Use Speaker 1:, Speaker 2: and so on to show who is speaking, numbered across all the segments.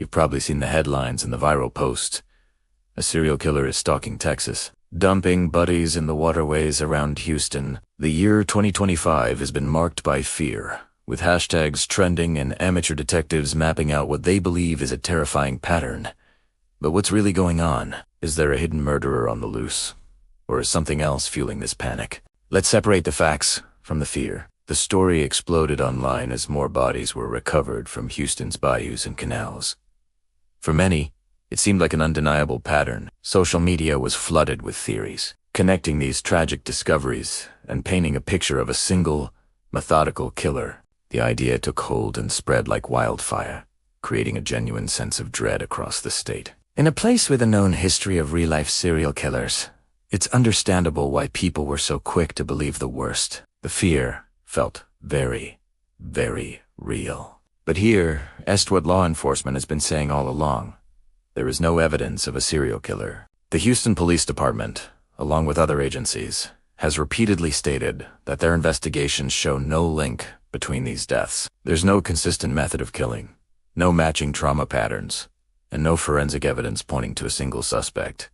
Speaker 1: You've probably seen the headlines and the viral posts. A serial killer is stalking Texas, dumping bodies in the waterways around Houston. The year 2025 has been marked by fear, with hashtags trending and amateur detectives mapping out what they believe is a terrifying pattern. But what's really going on? Is there a hidden murderer on the loose? Or is something else fueling this panic? Let's separate the facts from the fear. The story exploded online as more bodies were recovered from Houston's bayous and canals. For many, it seemed like an undeniable pattern. Social media was flooded with theories, connecting these tragic discoveries and painting a picture of a single, methodical killer. The idea took hold and spread like wildfire, creating a genuine sense of dread across the state. In a place with a known history of real-life serial killers, it's understandable why people were so quick to believe the worst. The fear felt very, very real. But here is what law enforcement has been saying all along. There is no evidence of a serial killer. The Houston Police Department, along with other agencies, has repeatedly stated that their investigations show no link between these deaths. There's no consistent method of killing, no matching trauma patterns, and no forensic evidence pointing to a single suspect.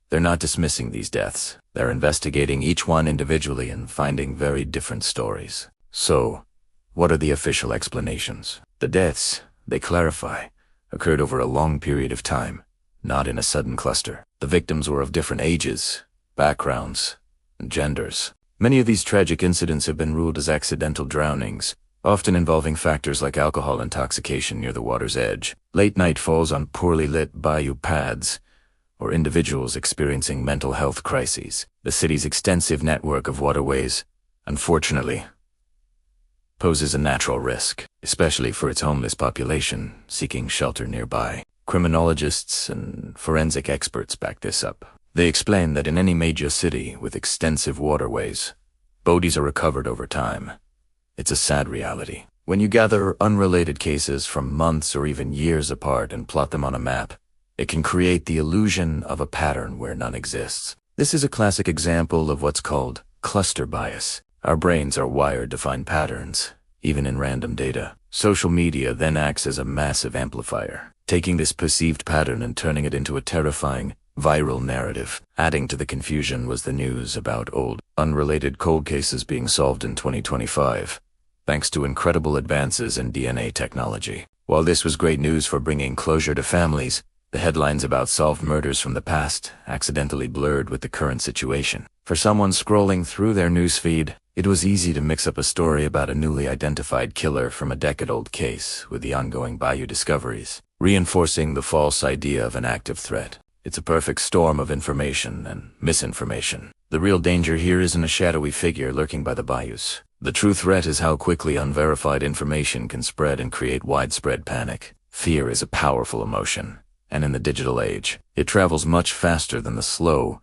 Speaker 1: They're not dismissing these deaths. They're investigating each one individually and finding very different stories. So, what are the official explanations? The deaths, they clarify, occurred over a long period of time, not in a sudden cluster. The victims were of different ages, backgrounds, and genders. Many of these tragic incidents have been ruled as accidental drownings, often involving factors like alcohol intoxication near the water's edge, late-night falls on poorly lit bayou paths, or individuals experiencing mental health crises. The city's extensive network of waterways, unfortunately, poses a natural risk, especially for its homeless population seeking shelter nearby. Criminologists and forensic experts back this up. They explain that in any major city with extensive waterways, bodies are recovered over time. It's a sad reality. When you gather unrelated cases from months or even years apart and plot them on a map, it can create the illusion of a pattern where none exists. This is a classic example of what's called cluster bias. Our brains are wired to find patterns, even in random data. Social media then acts as a massive amplifier, taking this perceived pattern and turning it into a terrifying, viral narrative. Adding to the confusion was the news about old, unrelated cold cases being solved in 2025, thanks to incredible advances in DNA technology. While this was great news for bringing closure to families, the headlines about solved murders from the past accidentally blurred with the current situation. For someone scrolling through their newsfeed, it was easy to mix up a story about a newly identified killer from a decade-old case with the ongoing Bayou discoveries, reinforcing the false idea of an active threat. It's a perfect storm of information and misinformation. The real danger here isn't a shadowy figure lurking by the bayous. The true threat is how quickly unverified information can spread and create widespread panic. Fear is a powerful emotion, and in the digital age, it travels much faster than the slow,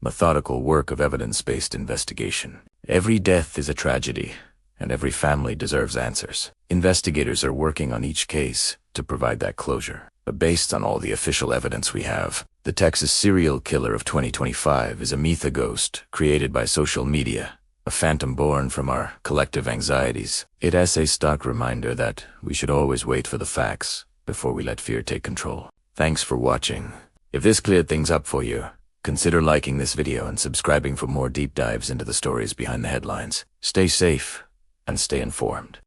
Speaker 1: methodical work of evidence-based investigation. Every death is a tragedy, and every family deserves answers. Investigators are working on each case to provide that closure. But based on all the official evidence we have, the Texas serial killer of 2025 is a mythoghost created by social media, a phantom born from our collective anxieties. It is a stark reminder that we should always wait for the facts before we let fear take control. Thanks for watching. If this cleared things up for you, consider liking this video and subscribing for more deep dives into the stories behind the headlines. Stay safe and stay informed.